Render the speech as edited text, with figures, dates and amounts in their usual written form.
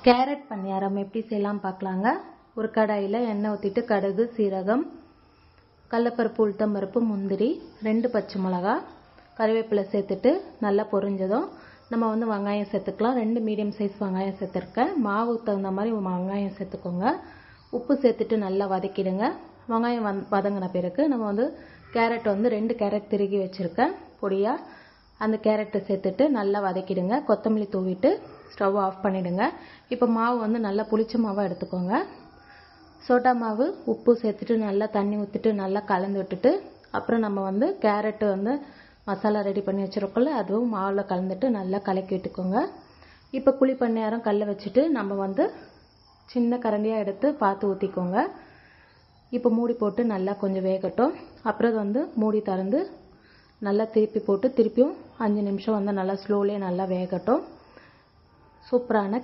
Carrot பணியாரம் எப்படி செய்யலாம் பார்க்கலாங்க. ஒரு கடாயில் எண்ணெய் ஊற்றிட்டு கடுகு, சீரகம், கடலைப்பருப்பு, உளுத்தம்பருப்பு, முந்திரி, 2 பச்சை மிளகா, கருவேப்பிலை சேர்த்துட்டு நல்லா பொரிஞ்சதும் நம்ம வெங்காயம் சேர்த்துக்கலாம். 2 மீடியம் சைஸ் வெங்காயம் சேர்த்துருக்கேன். மாவுக்கு தகுந்த மாதிரி வெங்காயம் சேர்த்துக்கோங்க. உப்பு சேர்த்துட்டு நல்லா வதக்கிடுங்க. வெங்காயம் வதங்கின பிறகு நம்ம கேரட் 2 கேரட் திருகி வச்சுருக்கேன் பொடியாக. அந்த கேரட்டை சேர்த்துட்டு நல்லா வதக்கிடுங்க. கொத்தமல்லி தூவிட்டு ஸ்டவ் ஆஃப் பண்ணிவிடுங்க. இப்போ மாவு நல்லா புளிச்ச மாவாக எடுத்துக்கோங்க. சோடா மாவு, உப்பு சேர்த்துட்டு நல்லா தண்ணி ஊற்றிட்டு நல்லா கலந்து விட்டுட்டு அப்புறம் நம்ம கேரட்டு மசாலா ரெடி பண்ணி வச்சுருக்கோம்ல, அதுவும் மாவில் கலந்துட்டு நல்லா கலக்கி விட்டுக்கோங்க. இப்போ குழி பணியாரம் கல்லை வச்சுட்டு நம்ம சின்ன கரண்டியாக எடுத்து பார்த்து ஊற்றிக்கோங்க. இப்போ மூடி போட்டு நல்லா கொஞ்சம் வேகட்டும். அப்புறம் மூடி திறந்து நல்லா திருப்பி போட்டு திருப்பியும் 5 நிமிஷம் நல்லா ஸ்லோலியே நல்லா வேகட்டும். சூப்பரான